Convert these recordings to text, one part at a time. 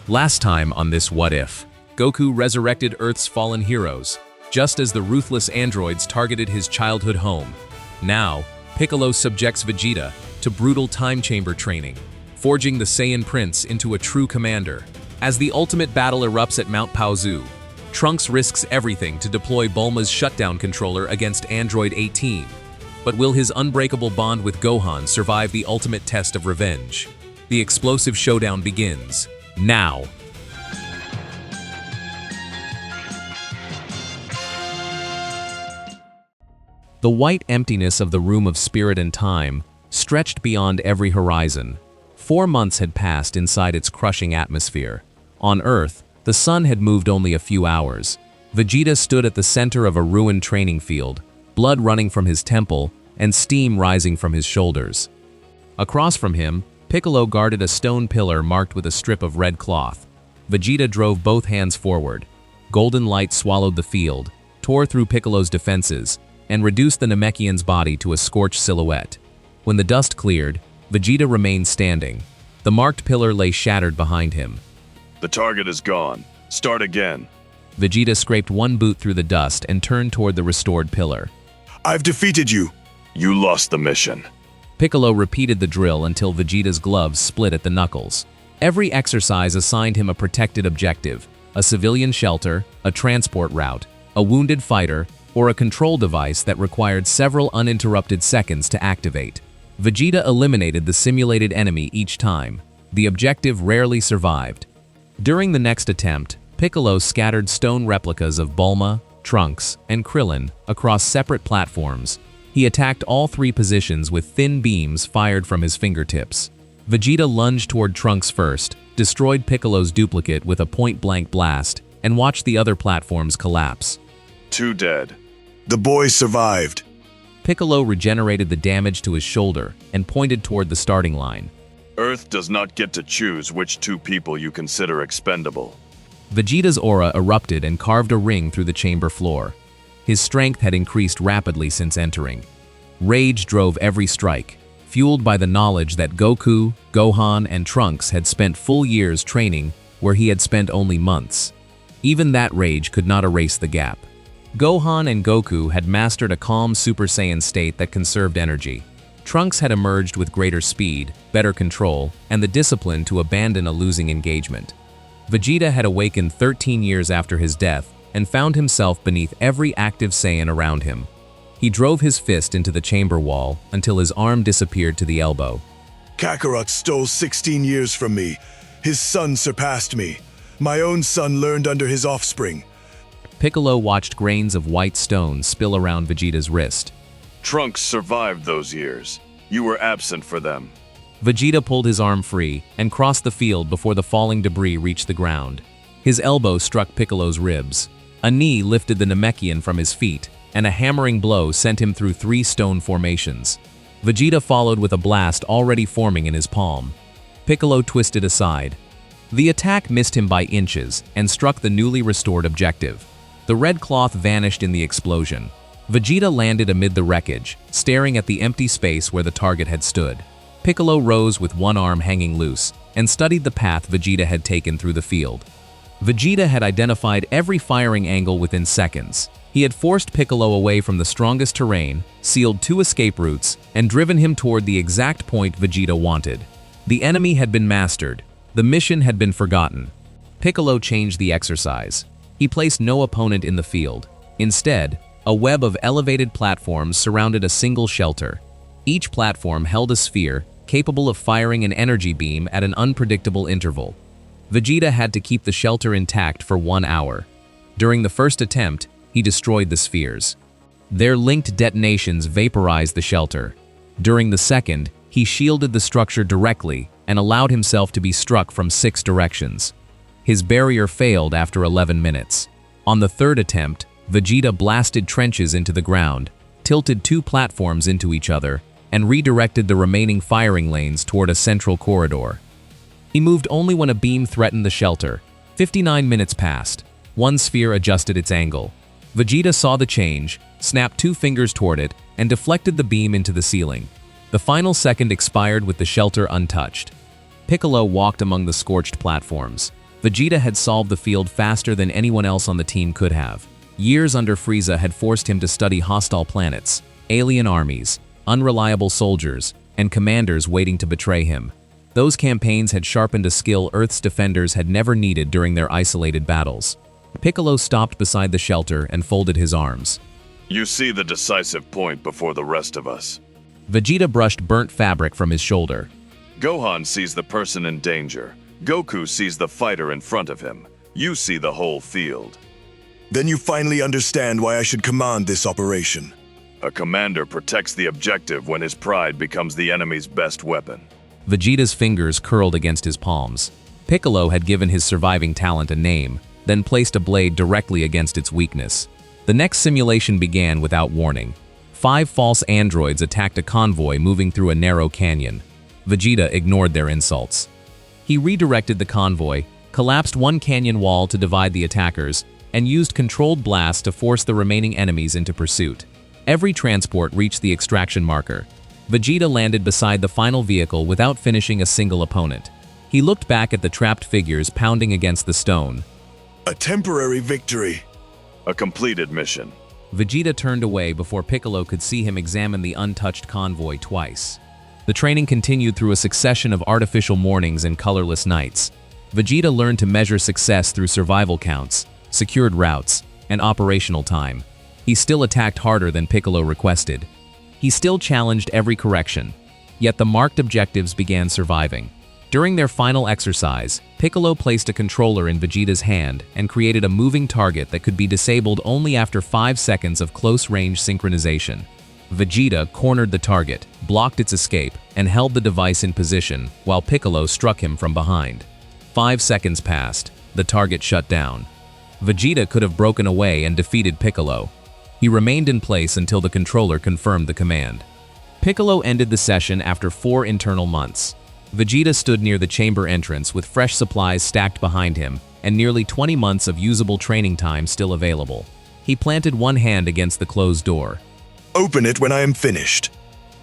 Last time on this What If, Goku resurrected Earth's fallen heroes, just as the ruthless androids targeted his childhood home. Now, Piccolo subjects Vegeta to brutal time chamber training, forging the Saiyan Prince into a true commander. As the ultimate battle erupts at Mount Paozu, Trunks risks everything to deploy Bulma's shutdown controller against Android 18. But will his unbreakable bond with Gohan survive the ultimate test of revenge? The explosive showdown begins now. The white emptiness of the room of spirit and time stretched beyond every horizon. 4 months had passed inside its crushing atmosphere. On Earth, the sun had moved only a few hours. Vegeta stood at the center of a ruined training field, blood running from his temple and steam rising from his shoulders. Across from him, Piccolo guarded a stone pillar marked with a strip of red cloth. Vegeta drove both hands forward. Golden light swallowed the field, tore through Piccolo's defenses, and reduced the Namekian's body to a scorched silhouette. When the dust cleared, Vegeta remained standing. The marked pillar lay shattered behind him. The target is gone. Start again. Vegeta scraped one boot through the dust and turned toward the restored pillar. I've defeated you. You lost the mission. Piccolo repeated the drill until Vegeta's gloves split at the knuckles. Every exercise assigned him a protected objective, a civilian shelter, a transport route, a wounded fighter, or a control device that required several uninterrupted seconds to activate. Vegeta eliminated the simulated enemy each time. The objective rarely survived. During the next attempt, Piccolo scattered stone replicas of Bulma, Trunks, and Krillin across separate platforms. He attacked all 3 positions with thin beams fired from his fingertips. Vegeta lunged toward Trunks first, destroyed Piccolo's duplicate with a point-blank blast, and watched the other platforms collapse. 2 dead. The boy survived. Piccolo regenerated the damage to his shoulder and pointed toward the starting line. Earth does not get to choose which 2 people you consider expendable. Vegeta's aura erupted and carved a ring through the chamber floor. His strength had increased rapidly since entering. Rage drove every strike, fueled by the knowledge that Goku, Gohan, and Trunks had spent full years training where he had spent only months. Even that rage could not erase the gap. Gohan and Goku had mastered a calm Super Saiyan state that conserved energy. Trunks had emerged with greater speed, better control, and the discipline to abandon a losing engagement. Vegeta had awakened 13 years after his death and found himself beneath every active Saiyan around him. He drove his fist into the chamber wall until his arm disappeared to the elbow. Kakarot stole 16 years from me. His son surpassed me. My own son learned under his offspring. Piccolo watched grains of white stone spill around Vegeta's wrist. Trunks survived those years. You were absent for them. Vegeta pulled his arm free and crossed the field before the falling debris reached the ground. His elbow struck Piccolo's ribs. A knee lifted the Namekian from his feet, and a hammering blow sent him through 3 stone formations. Vegeta followed with a blast already forming in his palm. Piccolo twisted aside. The attack missed him by inches and struck the newly restored objective. The red cloth vanished in the explosion. Vegeta landed amid the wreckage, staring at the empty space where the target had stood. Piccolo rose with one arm hanging loose and studied the path Vegeta had taken through the field. Vegeta had identified every firing angle within seconds. He had forced Piccolo away from the strongest terrain, sealed 2 escape routes, and driven him toward the exact point Vegeta wanted. The enemy had been mastered. The mission had been forgotten. Piccolo changed the exercise. He placed no opponent in the field. Instead, a web of elevated platforms surrounded a single shelter. Each platform held a sphere capable of firing an energy beam at an unpredictable interval. Vegeta had to keep the shelter intact for 1 hour. During the first attempt, he destroyed the spheres. Their linked detonations vaporized the shelter. During the second, he shielded the structure directly and allowed himself to be struck from 6 directions. His barrier failed after 11 minutes. On the third attempt, Vegeta blasted trenches into the ground, tilted 2 platforms into each other, and redirected the remaining firing lanes toward a central corridor. He moved only when a beam threatened the shelter. 59 minutes passed. 1 sphere adjusted its angle. Vegeta saw the change, snapped 2 fingers toward it, and deflected the beam into the ceiling. The final second expired with the shelter untouched. Piccolo walked among the scorched platforms. Vegeta had solved the field faster than anyone else on the team could have. Years under Frieza had forced him to study hostile planets, alien armies, unreliable soldiers, and commanders waiting to betray him. Those campaigns had sharpened a skill Earth's defenders had never needed during their isolated battles. Piccolo stopped beside the shelter and folded his arms. You see the decisive point before the rest of us. Vegeta brushed burnt fabric from his shoulder. Gohan sees the person in danger. Goku sees the fighter in front of him. You see the whole field. Then you finally understand why I should command this operation. A commander protects the objective when his pride becomes the enemy's best weapon. Vegeta's fingers curled against his palms. Piccolo had given his surviving talent a name, then placed a blade directly against its weakness. The next simulation began without warning. 5 false androids attacked a convoy moving through a narrow canyon. Vegeta ignored their insults. He redirected the convoy, collapsed one canyon wall to divide the attackers, and used controlled blasts to force the remaining enemies into pursuit. Every transport reached the extraction marker. Vegeta landed beside the final vehicle without finishing a single opponent. He looked back at the trapped figures pounding against the stone. A temporary victory. A completed mission. Vegeta turned away before Piccolo could see him examine the untouched convoy twice. The training continued through a succession of artificial mornings and colorless nights. Vegeta learned to measure success through survival counts, secured routes, and operational time. He still attacked harder than Piccolo requested. He still challenged every correction, yet the marked objectives began surviving. During their final exercise, Piccolo placed a controller in Vegeta's hand and created a moving target that could be disabled only after 5 seconds of close-range synchronization. Vegeta cornered the target, blocked its escape, and held the device in position while Piccolo struck him from behind. 5 seconds passed. The target shut down. Vegeta could have broken away and defeated Piccolo. He remained in place until the controller confirmed the command. Piccolo ended the session after 4 internal months. Vegeta stood near the chamber entrance with fresh supplies stacked behind him and nearly 20 months of usable training time still available. He planted one hand against the closed door. Open it when I am finished.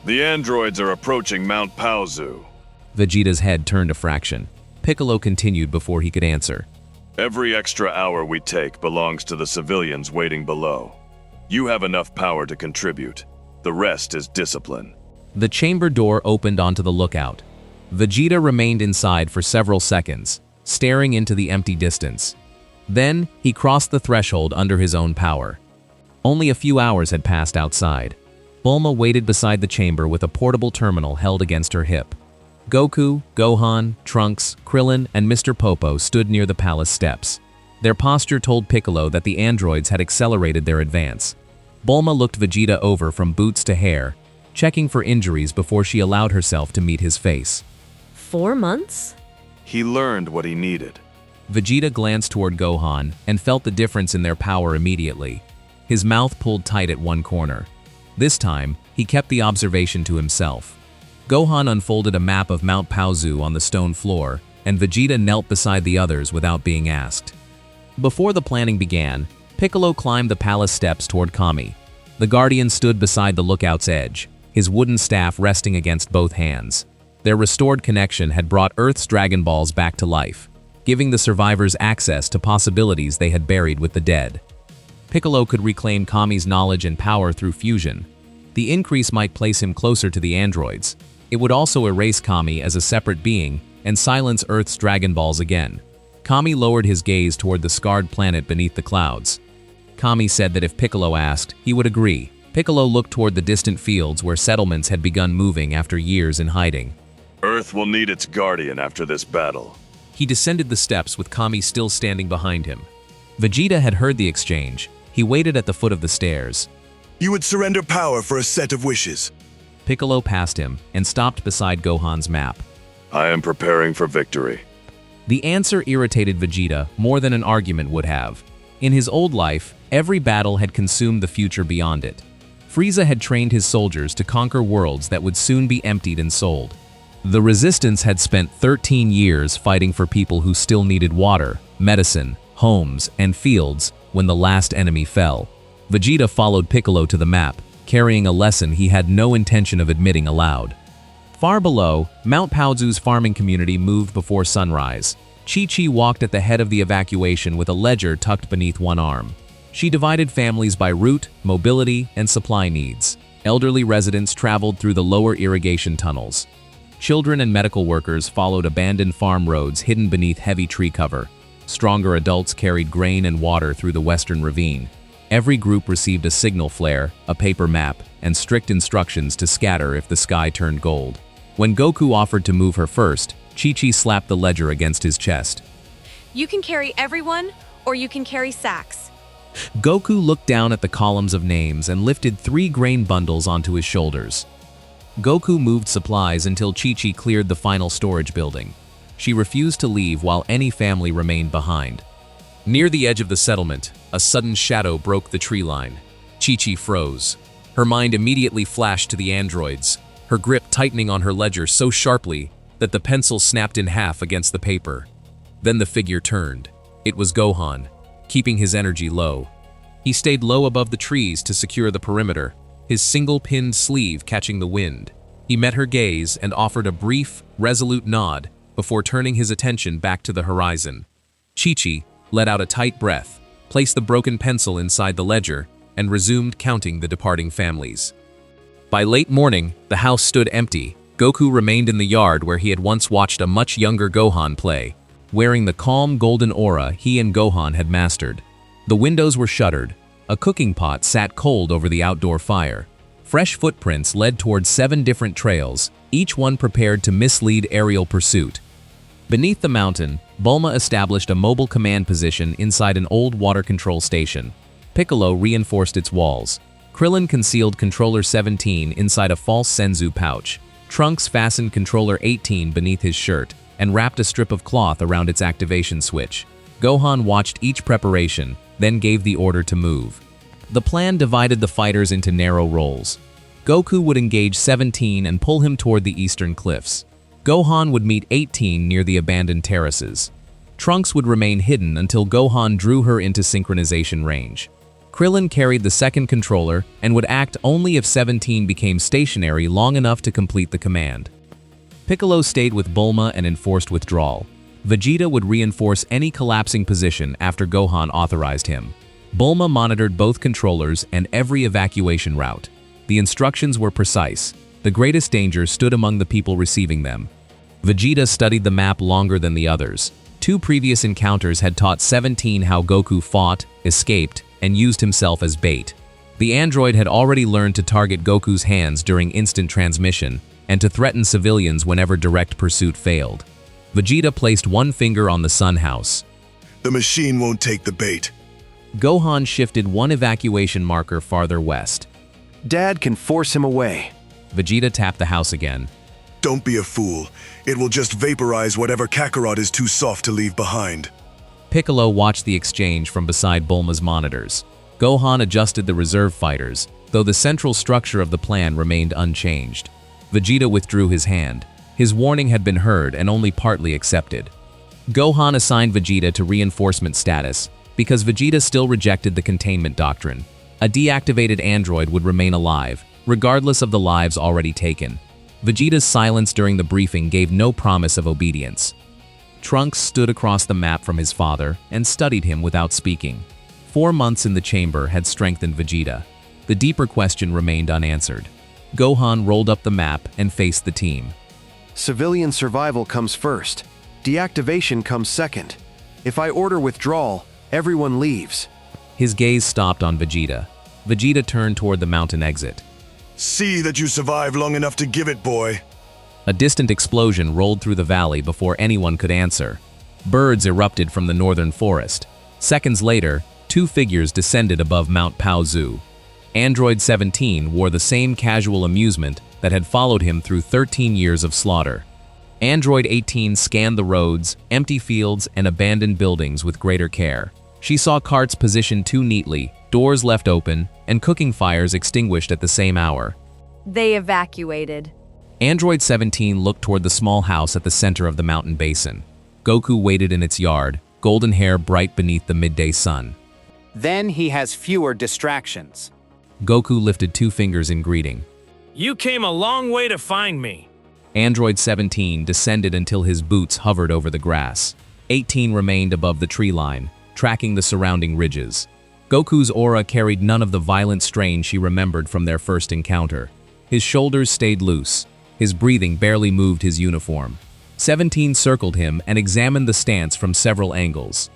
The androids are approaching Mount Paozu. Vegeta's head turned a fraction. Piccolo continued before he could answer. Every extra hour we take belongs to the civilians waiting below. You have enough power to contribute. The rest is discipline. The chamber door opened onto the lookout. Vegeta remained inside for several seconds, staring into the empty distance. Then, he crossed the threshold under his own power. Only a few hours had passed outside. Bulma waited beside the chamber with a portable terminal held against her hip. Goku, Gohan, Trunks, Krillin, and Mr. Popo stood near the palace steps. Their posture told Piccolo that the androids had accelerated their advance. Bulma looked Vegeta over from boots to hair, checking for injuries before she allowed herself to meet his face. 4 months? He learned what he needed. Vegeta glanced toward Gohan and felt the difference in their power immediately. His mouth pulled tight at one corner. This time, he kept the observation to himself. Gohan unfolded a map of Mount Paozu on the stone floor, and Vegeta knelt beside the others without being asked. Before the planning began, Piccolo climbed the palace steps toward Kami. The Guardian stood beside the lookout's edge, his wooden staff resting against both hands. Their restored connection had brought Earth's Dragon Balls back to life, giving the survivors access to possibilities they had buried with the dead. Piccolo could reclaim Kami's knowledge and power through fusion. The increase might place him closer to the androids. It would also erase Kami as a separate being and silence Earth's Dragon Balls again. Kami lowered his gaze toward the scarred planet beneath the clouds. Kami said that if Piccolo asked, he would agree. Piccolo looked toward the distant fields where settlements had begun moving after years in hiding. Earth will need its guardian after this battle. He descended the steps with Kami still standing behind him. Vegeta had heard the exchange. He waited at the foot of the stairs. You would surrender power for a set of wishes. Piccolo passed him and stopped beside Gohan's map. I am preparing for victory. The answer irritated Vegeta more than an argument would have. In his old life, every battle had consumed the future beyond it. Frieza had trained his soldiers to conquer worlds that would soon be emptied and sold. The Resistance had spent 13 years fighting for people who still needed water, medicine, homes, and fields when the last enemy fell. Vegeta followed Piccolo to the map, carrying a lesson he had no intention of admitting aloud. Far below, Mount Paozu's farming community moved before sunrise. Chi-Chi walked at the head of the evacuation with a ledger tucked beneath one arm. She divided families by route, mobility, and supply needs. Elderly residents traveled through the lower irrigation tunnels. Children and medical workers followed abandoned farm roads hidden beneath heavy tree cover. Stronger adults carried grain and water through the western ravine. Every group received a signal flare, a paper map, and strict instructions to scatter if the sky turned gold. When Goku offered to move her first, Chi-Chi slapped the ledger against his chest. You can carry everyone, or you can carry sacks. Goku looked down at the columns of names and lifted 3 grain bundles onto his shoulders. Goku moved supplies until Chi-Chi cleared the final storage building. She refused to leave while any family remained behind. Near the edge of the settlement, a sudden shadow broke the tree line. Chi-Chi froze. Her mind immediately flashed to the androids, her grip tightening on her ledger so sharply that the pencil snapped in half against the paper. Then the figure turned. It was Gohan, keeping his energy low. He stayed low above the trees to secure the perimeter, his single-pinned sleeve catching the wind. He met her gaze and offered a brief, resolute nod before turning his attention back to the horizon. Chi-Chi let out a tight breath, placed the broken pencil inside the ledger, and resumed counting the departing families. By late morning, the house stood empty. Goku remained in the yard where he had once watched a much younger Gohan play, wearing the calm golden aura he and Gohan had mastered. The windows were shuttered. A cooking pot sat cold over the outdoor fire. Fresh footprints led toward 7 different trails, each one prepared to mislead aerial pursuit. Beneath the mountain, Bulma established a mobile command position inside an old water control station. Piccolo reinforced its walls. Krillin concealed Controller 17 inside a false Senzu pouch. Trunks fastened Controller 18 beneath his shirt and wrapped a strip of cloth around its activation switch. Gohan watched each preparation, then gave the order to move. The plan divided the fighters into narrow roles. Goku would engage 17 and pull him toward the eastern cliffs. Gohan would meet 18 near the abandoned terraces. Trunks would remain hidden until Gohan drew her into synchronization range. Krillin carried the second controller and would act only if 17 became stationary long enough to complete the command. Piccolo stayed with Bulma and enforced withdrawal. Vegeta would reinforce any collapsing position after Gohan authorized him. Bulma monitored both controllers and every evacuation route. The instructions were precise. The greatest danger stood among the people receiving them. Vegeta studied the map longer than the others. 2 previous encounters had taught 17 how Goku fought, escaped, and used himself as bait. The android had already learned to target Goku's hands during instant transmission and to threaten civilians whenever direct pursuit failed. Vegeta placed one finger on the sun house. The machine won't take the bait. Gohan shifted one evacuation marker farther west. Dad can force him away. Vegeta tapped the house again. Don't be a fool. It will just vaporize whatever Kakarot is too soft to leave behind. Piccolo watched the exchange from beside Bulma's monitors. Gohan adjusted the reserve fighters, though the central structure of the plan remained unchanged. Vegeta withdrew his hand. His warning had been heard and only partly accepted. Gohan assigned Vegeta to reinforcement status because Vegeta still rejected the containment doctrine. A deactivated android would remain alive, regardless of the lives already taken. Vegeta's silence during the briefing gave no promise of obedience. Trunks stood across the map from his father and studied him without speaking. 4 months in the chamber had strengthened Vegeta. The deeper question remained unanswered. Gohan rolled up the map and faced the team. Civilian survival comes first. Deactivation comes second. If I order withdrawal, everyone leaves. His gaze stopped on Vegeta. Vegeta turned toward the mountain exit. See that you survive long enough to give it, boy. A distant explosion rolled through the valley before anyone could answer. Birds erupted from the northern forest. Seconds later, 2 figures descended above Mount Paozu. Android 17 wore the same casual amusement that had followed him through 13 years of slaughter. Android 18 scanned the roads, empty fields, and abandoned buildings with greater care. She saw carts positioned too neatly, doors left open, and cooking fires extinguished at the same hour. They evacuated. Android 17 looked toward the small house at the center of the mountain basin. Goku waited in its yard, golden hair bright beneath the midday sun. Then he has fewer distractions. Goku lifted 2 fingers in greeting. You came a long way to find me. Android 17 descended until his boots hovered over the grass. 18 remained above the tree line, tracking the surrounding ridges. Goku's aura carried none of the violent strain she remembered from their first encounter. His shoulders stayed loose. His breathing barely moved his uniform. 17 circled him and examined the stance from several angles.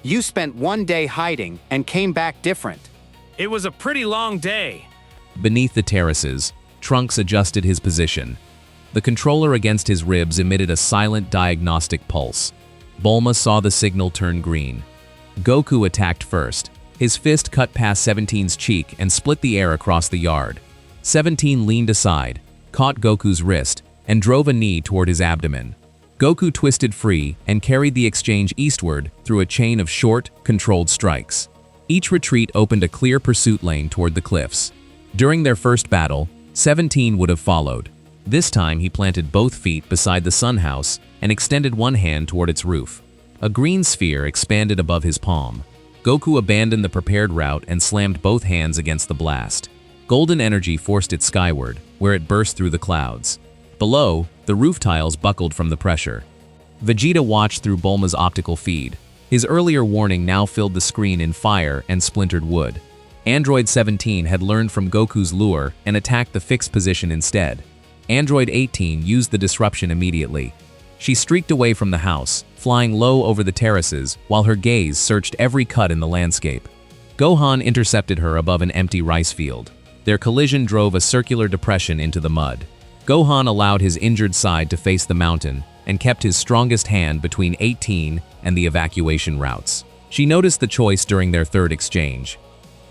You spent 1 day hiding and came back different. It was a pretty long day. Beneath the terraces, Trunks adjusted his position. The controller against his ribs emitted a silent diagnostic pulse. Bulma saw the signal turn green. Goku attacked first. His fist cut past 17's cheek and split the air across the yard. 17 leaned aside, caught Goku's wrist, and drove a knee toward his abdomen. Goku twisted free and carried the exchange eastward through a chain of short, controlled strikes. Each retreat opened a clear pursuit lane toward the cliffs. During their first battle, 17 would have followed. This time he planted both feet beside the sun house and extended one hand toward its roof. A green sphere expanded above his palm. Goku abandoned the prepared route and slammed both hands against the blast. Golden energy forced it skyward, where it burst through the clouds. Below, the roof tiles buckled from the pressure. Vegeta watched through Bulma's optical feed. His earlier warning now filled the screen in fire and splintered wood. Android 17 had learned from Goku's lure and attacked the fixed position instead. Android 18 used the disruption immediately. She streaked away from the house, flying low over the terraces while her gaze searched every cut in the landscape. Gohan intercepted her above an empty rice field. Their collision drove a circular depression into the mud. Gohan allowed his injured side to face the mountain and kept his strongest hand between 18 and the evacuation routes. She noticed the choice during their third exchange.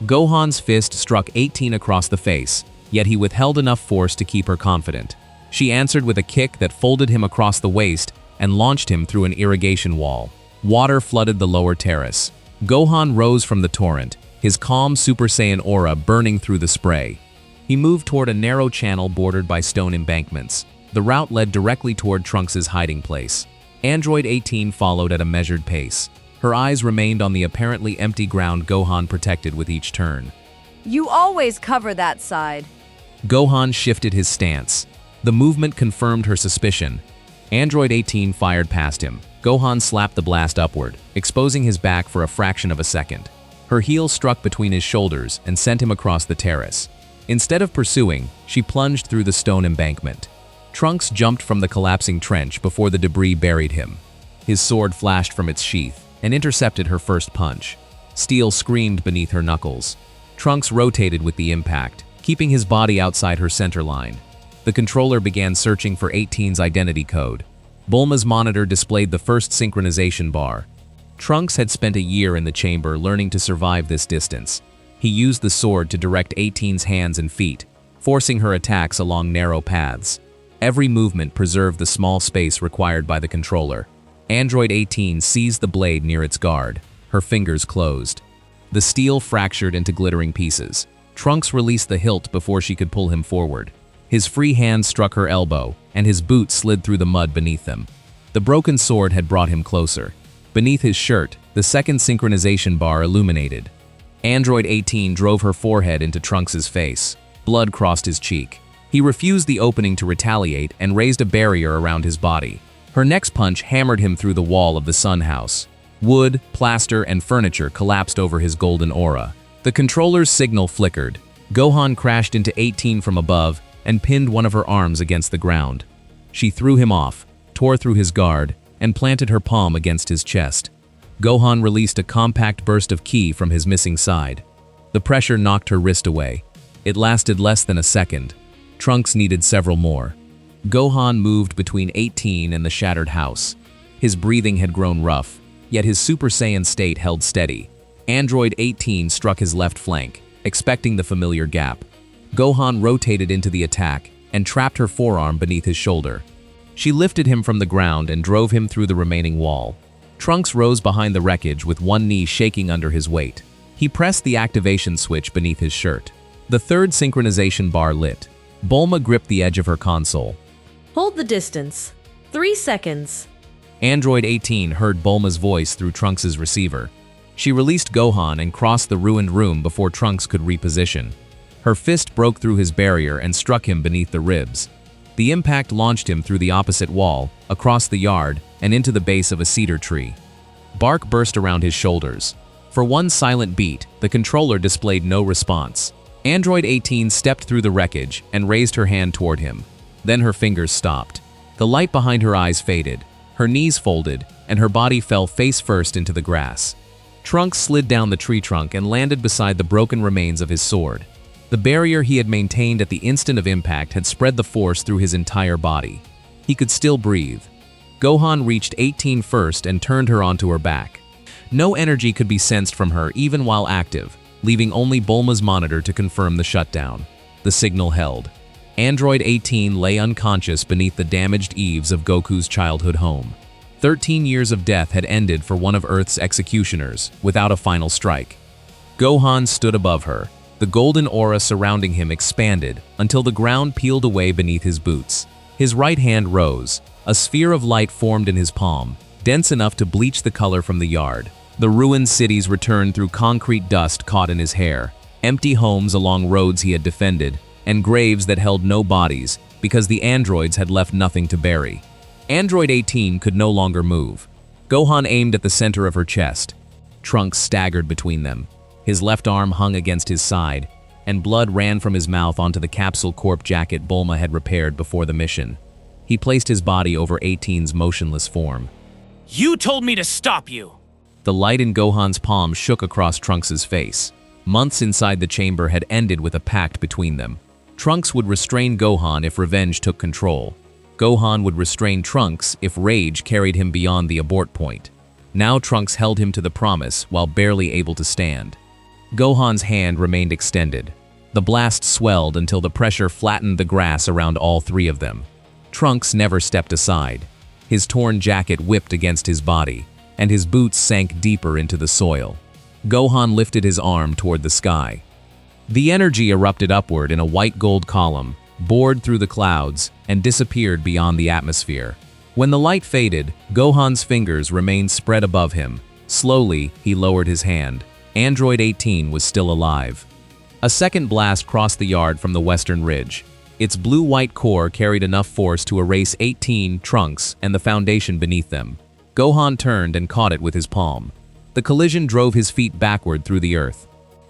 Gohan's fist struck 18 across the face, yet he withheld enough force to keep her confident. She answered with a kick that folded him across the waist and launched him through an irrigation wall. Water flooded the lower terrace. Gohan rose from the torrent, his calm Super Saiyan aura burning through the spray. He moved toward a narrow channel bordered by stone embankments. The route led directly toward Trunks' hiding place. Android 18 followed at a measured pace. Her eyes remained on the apparently empty ground Gohan protected with each turn. You always cover that side. Gohan shifted his stance. The movement confirmed her suspicion. Android 18 fired past him. Gohan slapped the blast upward, exposing his back for a fraction of a second. Her heel struck between his shoulders and sent him across the terrace. Instead of pursuing, she plunged through the stone embankment. Trunks jumped from the collapsing trench before the debris buried him. His sword flashed from its sheath and intercepted her first punch. Steel screamed beneath her knuckles. Trunks rotated with the impact, keeping his body outside her center line. The controller began searching for 18's identity code. Bulma's monitor displayed the first synchronization bar. Trunks had spent a year in the chamber learning to survive this distance. He used the sword to direct 18's hands and feet, forcing her attacks along narrow paths. Every movement preserved the small space required by the controller. Android 18 seized the blade near its guard. Her fingers closed. The steel fractured into glittering pieces. Trunks released the hilt before she could pull him forward. His free hand struck her elbow, and his boot slid through the mud beneath them. The broken sword had brought him closer. Beneath his shirt, the second synchronization bar illuminated. Android 18 drove her forehead into Trunks' face. Blood crossed his cheek. He refused the opening to retaliate and raised a barrier around his body. Her next punch hammered him through the wall of the sun house. Wood, plaster, and furniture collapsed over his golden aura. The controller's signal flickered. Gohan crashed into 18 from above and pinned one of her arms against the ground. She threw him off, tore through his guard, and planted her palm against his chest. Gohan released a compact burst of ki from his missing side. The pressure knocked her wrist away. It lasted less than a second. Trunks needed several more. Gohan moved between 18 and the shattered house. His breathing had grown rough, yet his Super Saiyan state held steady. Android 18 struck his left flank, expecting the familiar gap. Gohan rotated into the attack and trapped her forearm beneath his shoulder. She lifted him from the ground and drove him through the remaining wall. Trunks rose behind the wreckage with one knee shaking under his weight. He pressed the activation switch beneath his shirt. The third synchronization bar lit. Bulma gripped the edge of her console. Hold the distance. 3 seconds. Android 18 heard Bulma's voice through Trunks' receiver. She released Gohan and crossed the ruined room before Trunks could reposition. Her fist broke through his barrier and struck him beneath the ribs. The impact launched him through the opposite wall, across the yard, and into the base of a cedar tree. Bark burst around his shoulders. For one silent beat, the controller displayed no response. Android 18 stepped through the wreckage and raised her hand toward him. Then her fingers stopped. The light behind her eyes faded, her knees folded, and her body fell face first into the grass. Trunks slid down the tree trunk and landed beside the broken remains of his sword. The barrier he had maintained at the instant of impact had spread the force through his entire body. He could still breathe. Gohan reached 18 first and turned her onto her back. No energy could be sensed from her even while active, leaving only Bulma's monitor to confirm the shutdown. The signal held. Android 18 lay unconscious beneath the damaged eaves of Goku's childhood home. 13 years of death had ended for one of Earth's executioners, without a final strike. Gohan stood above her. The golden aura surrounding him expanded until the ground peeled away beneath his boots. His right hand rose. A sphere of light formed in his palm, dense enough to bleach the color from the yard. The ruined cities returned through concrete dust caught in his hair, empty homes along roads he had defended, and graves that held no bodies because the androids had left nothing to bury. Android 18 could no longer move. Gohan aimed at the center of her chest. Trunks staggered between them. His left arm hung against his side, and blood ran from his mouth onto the capsule corp jacket Bulma had repaired before the mission. He placed his body over 18's motionless form. You told me to stop you! The light in Gohan's palm shook across Trunks' face. Months inside the chamber had ended with a pact between them. Trunks would restrain Gohan if revenge took control. Gohan would restrain Trunks if rage carried him beyond the abort point. Now Trunks held him to the promise while barely able to stand. Gohan's hand remained extended. The blast swelled until the pressure flattened the grass around all three of them. Trunks never stepped aside. His torn jacket whipped against his body, and his boots sank deeper into the soil. Gohan lifted his arm toward the sky. The energy erupted upward in a white-gold column, bored through the clouds, and disappeared beyond the atmosphere. When the light faded, Gohan's fingers remained spread above him. Slowly, he lowered his hand. Android 18 was still alive. A second blast crossed the yard from the western ridge. Its blue-white core carried enough force to erase 18, Trunks, and the foundation beneath them. Gohan turned and caught it with his palm. The collision drove his feet backward through the earth.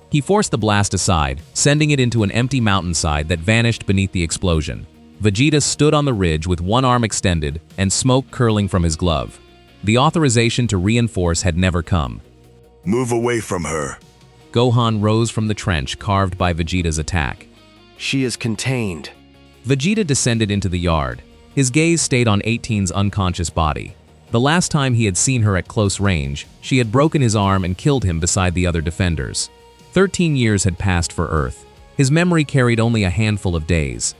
He forced the blast aside, sending it into an empty mountainside that vanished beneath the explosion. Vegeta stood on the ridge with one arm extended and smoke curling from his glove. The authorization to reinforce had never come. Move away from her. Gohan rose from the trench carved by Vegeta's attack. She is contained. Vegeta descended into the yard. His gaze stayed on 18's unconscious body. The last time he had seen her at close range, she had broken his arm and killed him beside the other defenders. 13 years had passed for Earth. His memory carried only a handful of days.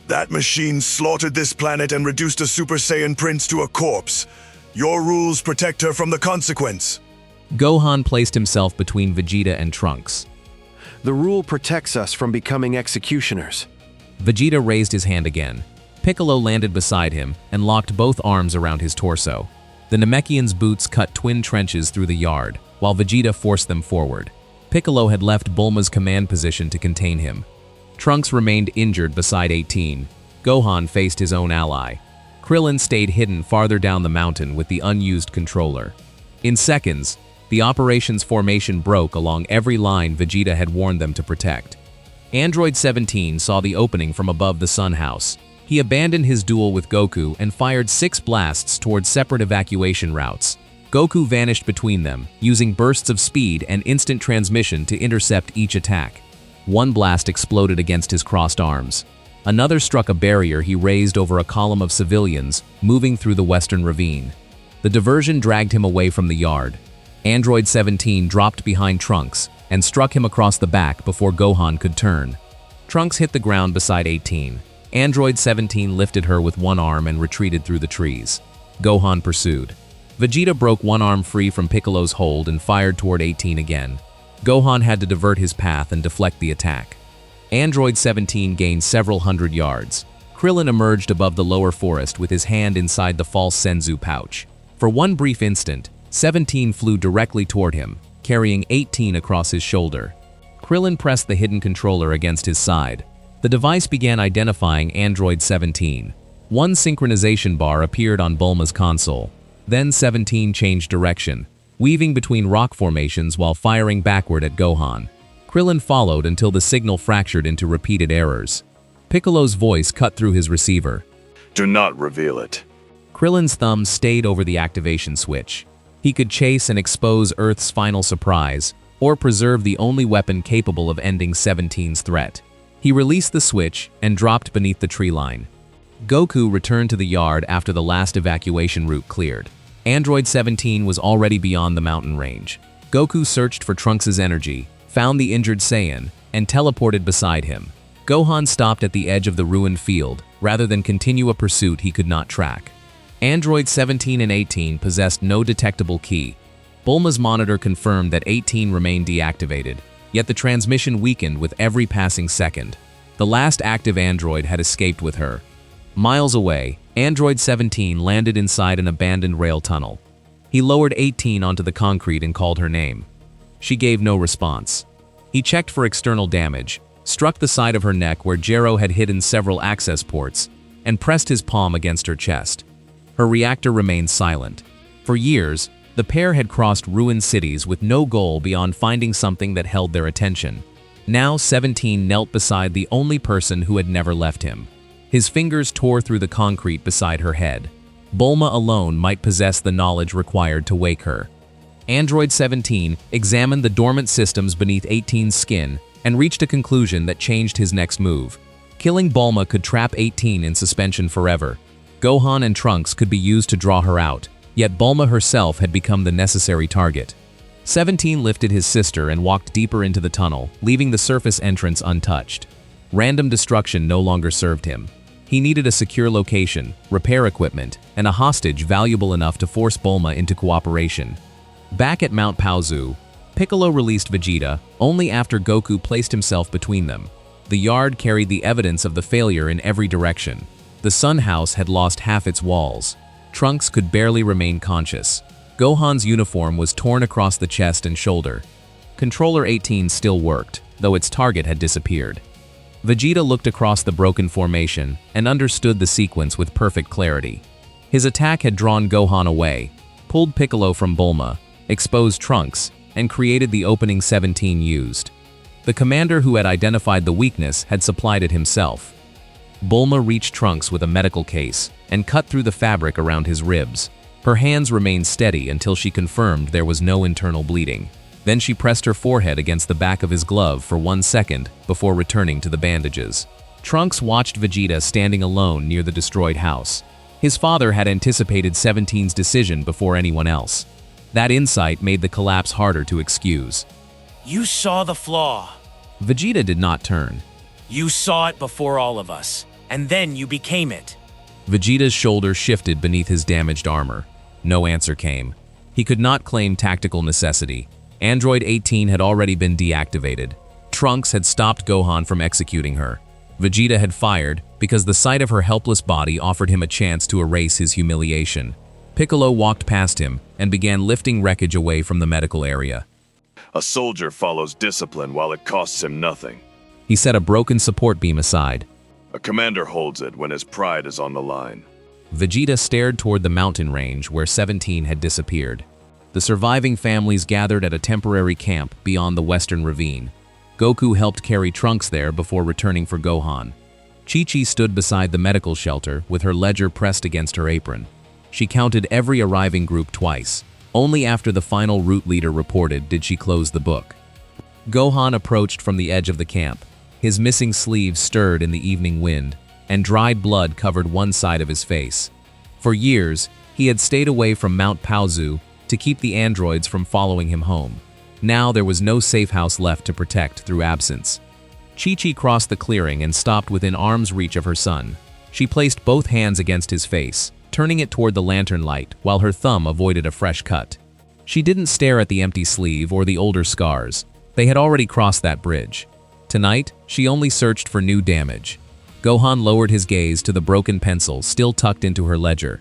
That machine slaughtered this planet and reduced a Super Saiyan prince to a corpse. Your rules protect her from the consequence. Gohan placed himself between Vegeta and Trunks. The rule protects us from becoming executioners. Vegeta raised his hand again. Piccolo landed beside him and locked both arms around his torso. The Namekian's boots cut twin trenches through the yard, while Vegeta forced them forward. Piccolo had left Bulma's command position to contain him. Trunks remained injured beside 18. Gohan faced his own ally. Krillin stayed hidden farther down the mountain with the unused controller. In seconds, the operation's formation broke along every line Vegeta had warned them to protect. Android 17 saw the opening from above the Sun House. He abandoned his duel with Goku and fired 6 blasts towards separate evacuation routes. Goku vanished between them, using bursts of speed and instant transmission to intercept each attack. One blast exploded against his crossed arms. Another struck a barrier he raised over a column of civilians moving through the western ravine. The diversion dragged him away from the yard. Android 17 dropped behind Trunks and struck him across the back before Gohan could turn. Trunks hit the ground beside 18. Android 17 lifted her with one arm and retreated through the trees. Gohan pursued. Vegeta broke one arm free from Piccolo's hold and fired toward 18 again. Gohan had to divert his path and deflect the attack. Android 17 gained several hundred yards. Krillin emerged above the lower forest with his hand inside the false Senzu pouch. For one brief instant, 17 flew directly toward him, carrying 18 across his shoulder. Krillin pressed the hidden controller against his side. The device began identifying Android 17. One synchronization bar appeared on Bulma's console. Then 17 changed direction. weaving between rock formations while firing backward at Gohan. Krillin followed until the signal fractured into repeated errors. Piccolo's voice cut through his receiver. Do not reveal it. Krillin's thumb stayed over the activation switch. He could chase and expose Earth's final surprise, or preserve the only weapon capable of ending 17's threat. He released the switch and dropped beneath the tree line. Goku returned to the yard after the last evacuation route cleared. Android 17 was already beyond the mountain range. Goku searched for Trunks' energy, found the injured Saiyan, and teleported beside him. Gohan stopped at the edge of the ruined field, rather than continue a pursuit he could not track. Android 17 and 18 possessed no detectable key. Bulma's monitor confirmed that 18 remained deactivated, yet the transmission weakened with every passing second. The last active android had escaped with her. Miles away, Android 17 landed inside an abandoned rail tunnel. He lowered 18 onto the concrete and called her name. She gave no response. He checked for external damage, struck the side of her neck where Jero had hidden several access ports, and pressed his palm against her chest. Her reactor remained silent. For years, the pair had crossed ruined cities with no goal beyond finding something that held their attention. Now 17 knelt beside the only person who had never left him. His fingers tore through the concrete beside her head. Bulma alone might possess the knowledge required to wake her. Android 17 examined the dormant systems beneath 18's skin and reached a conclusion that changed his next move. Killing Bulma could trap 18 in suspension forever. Gohan and Trunks could be used to draw her out, yet Bulma herself had become the necessary target. 17 lifted his sister and walked deeper into the tunnel, leaving the surface entrance untouched. Random destruction no longer served him. He needed a secure location, repair equipment, and a hostage valuable enough to force Bulma into cooperation. Back at Mount Paozu, Piccolo released Vegeta only after Goku placed himself between them. The yard carried the evidence of the failure in every direction. The Sun House had lost half its walls. Trunks could barely remain conscious. Gohan's uniform was torn across the chest and shoulder. Controller 18 still worked, though its target had disappeared. Vegeta looked across the broken formation and understood the sequence with perfect clarity. His attack had drawn Gohan away, pulled Piccolo from Bulma, exposed Trunks, and created the opening 17 used. The commander who had identified the weakness had supplied it himself. Bulma reached Trunks with a medical case and cut through the fabric around his ribs. Her hands remained steady until she confirmed there was no internal bleeding. Then she pressed her forehead against the back of his glove for 1 second before returning to the bandages. Trunks watched Vegeta standing alone near the destroyed house. His father had anticipated 17's decision before anyone else. That insight made the collapse harder to excuse. You saw the flaw. Vegeta did not turn. You saw it before all of us, and then you became it. Vegeta's shoulder shifted beneath his damaged armor. No answer came. He could not claim tactical necessity. Android 18 had already been deactivated. Trunks had stopped Gohan from executing her. Vegeta had fired because the sight of her helpless body offered him a chance to erase his humiliation. Piccolo walked past him and began lifting wreckage away from the medical area. A soldier follows discipline while it costs him nothing. He set a broken support beam aside. A commander holds it when his pride is on the line. Vegeta stared toward the mountain range where 17 had disappeared. The surviving families gathered at a temporary camp beyond the western ravine. Goku helped carry Trunks there before returning for Gohan. Chi-Chi stood beside the medical shelter with her ledger pressed against her apron. She counted every arriving group twice. Only after the final route leader reported did she close the book. Gohan approached from the edge of the camp. His missing sleeve stirred in the evening wind, and dried blood covered one side of his face. For years, he had stayed away from Mount Paozu to keep the androids from following him home. Now there was no safe house left to protect through absence. Chi-Chi crossed the clearing and stopped within arm's reach of her son. She placed both hands against his face, turning it toward the lantern light while her thumb avoided a fresh cut. She didn't stare at the empty sleeve or the older scars. They had already crossed that bridge. Tonight, she only searched for new damage. Gohan lowered his gaze to the broken pencil still tucked into her ledger.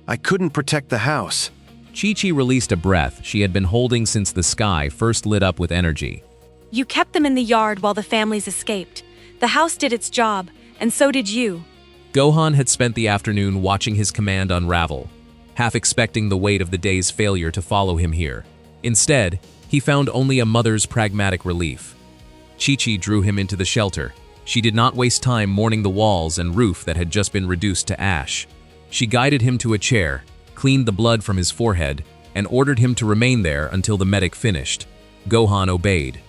I couldn't protect the house. Chi-Chi released a breath she had been holding since the sky first lit up with energy. You kept them in the yard while the families escaped. The house did its job, and so did you. Gohan had spent the afternoon watching his command unravel, half expecting the weight of the day's failure to follow him here. Instead, he found only a mother's pragmatic relief. Chi-Chi drew him into the shelter. She did not waste time mourning the walls and roof that had just been reduced to ash. She guided him to a chair, cleaned the blood from his forehead, and ordered him to remain there until the medic finished. Gohan obeyed.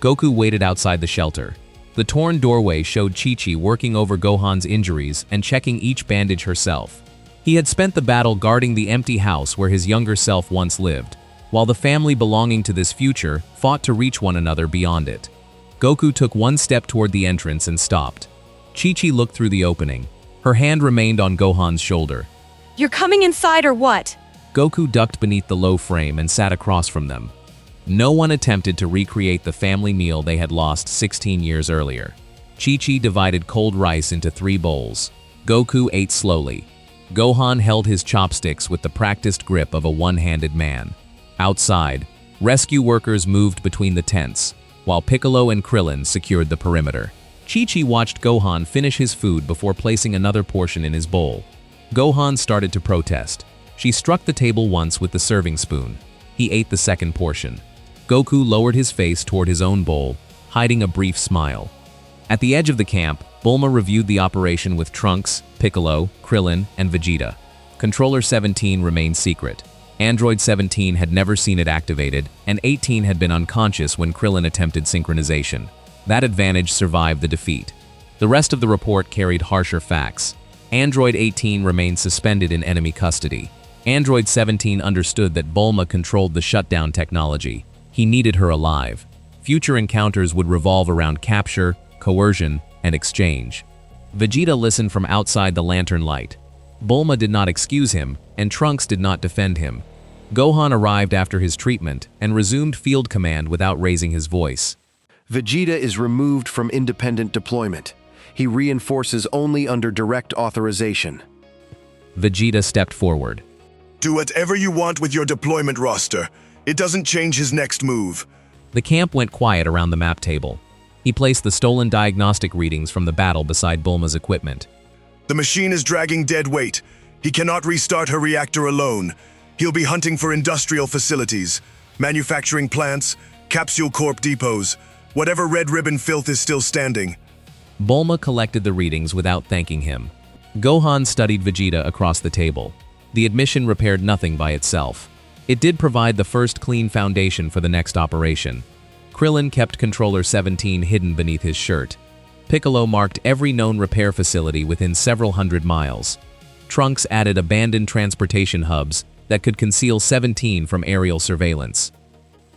Goku waited outside the shelter. The torn doorway showed Chi-Chi working over Gohan's injuries and checking each bandage herself. He had spent the battle guarding the empty house where his younger self once lived, while the family belonging to this future fought to reach one another beyond it. Goku took one step toward the entrance and stopped. Chi-Chi looked through the opening. Her hand remained on Gohan's shoulder. You're coming inside or what? Goku ducked beneath the low frame and sat across from them. No one attempted to recreate the family meal they had lost 16 years earlier. Chi-Chi divided cold rice into 3 bowls. Goku ate slowly. Gohan held his chopsticks with the practiced grip of a one-handed man. Outside, rescue workers moved between the tents, while Piccolo and Krillin secured the perimeter. Chi-Chi watched Gohan finish his food before placing another portion in his bowl. Gohan started to protest. She struck the table once with the serving spoon. He ate the second portion. Goku lowered his face toward his own bowl, hiding a brief smile. At the edge of the camp, Bulma reviewed the operation with Trunks, Piccolo, Krillin, and Vegeta. Controller 17 remained secret. Android 17 had never seen it activated, and 18 had been unconscious when Krillin attempted synchronization. That advantage survived the defeat. The rest of the report carried harsher facts. Android 18 remained suspended in enemy custody. Android 17 understood that Bulma controlled the shutdown technology. He needed her alive. Future encounters would revolve around capture, coercion, and exchange. Vegeta listened from outside the lantern light. Bulma did not excuse him, and Trunks did not defend him. Gohan arrived after his treatment and resumed field command without raising his voice. Vegeta is removed from independent deployment. He reinforces only under direct authorization. Vegeta stepped forward. Do whatever you want with your deployment roster. It doesn't change his next move. The camp went quiet around the map table. He placed the stolen diagnostic readings from the battle beside Bulma's equipment. The machine is dragging dead weight. He cannot restart her reactor alone. He'll be hunting for industrial facilities, manufacturing plants, capsule corp depots, whatever red ribbon filth is still standing. Bulma collected the readings without thanking him. Gohan studied Vegeta across the table. The admission repaired nothing by itself. It did provide the first clean foundation for the next operation. Krillin kept Controller 17 hidden beneath his shirt. Piccolo marked every known repair facility within several hundred miles. Trunks added abandoned transportation hubs that could conceal 17 from aerial surveillance.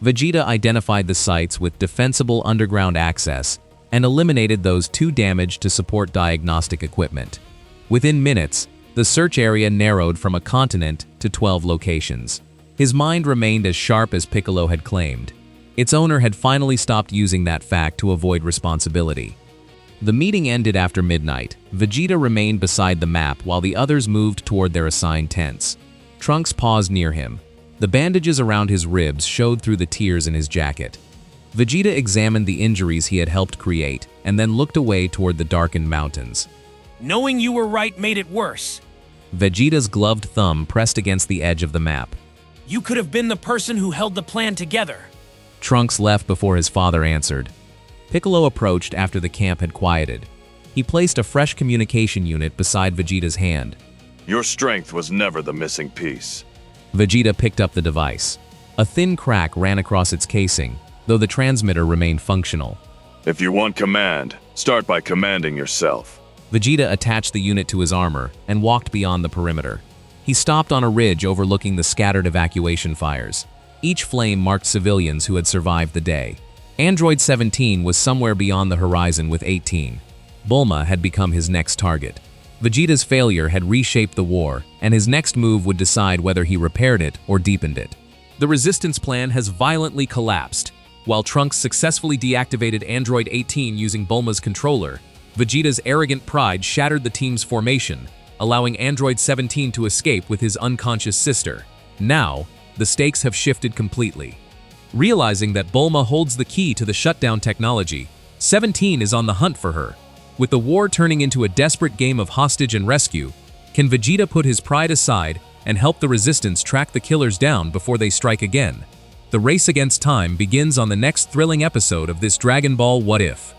Vegeta identified the sites with defensible underground access and eliminated those too damaged to support diagnostic equipment. Within minutes, the search area narrowed from a continent to 12 locations. His mind remained as sharp as Piccolo had claimed. Its owner had finally stopped using that fact to avoid responsibility. The meeting ended after midnight. Vegeta remained beside the map while the others moved toward their assigned tents. Trunks paused near him. The bandages around his ribs showed through the tears in his jacket. Vegeta examined the injuries he had helped create and then looked away toward the darkened mountains. Knowing you were right made it worse. Vegeta's gloved thumb pressed against the edge of the map. You could have been the person who held the plan together. Trunks left before his father answered. Piccolo approached after the camp had quieted. He placed a fresh communication unit beside Vegeta's hand. Your strength was never the missing piece. Vegeta picked up the device. A thin crack ran across its casing, though the transmitter remained functional. If you want command, start by commanding yourself. Vegeta attached the unit to his armor and walked beyond the perimeter. He stopped on a ridge overlooking the scattered evacuation fires. Each flame marked civilians who had survived the day. Android 17 was somewhere beyond the horizon with 18. Bulma had become his next target. Vegeta's failure had reshaped the war, and his next move would decide whether he repaired it or deepened it. The resistance plan has violently collapsed. While Trunks successfully deactivated Android 18 using Bulma's controller, Vegeta's arrogant pride shattered the team's formation, allowing Android 17 to escape with his unconscious sister. Now, the stakes have shifted completely. Realizing that Bulma holds the key to the shutdown technology, 17 is on the hunt for her. With the war turning into a desperate game of hostage and rescue, can Vegeta put his pride aside and help the resistance track the killers down before they strike again? The race against time begins on the next thrilling episode of this Dragon Ball What If.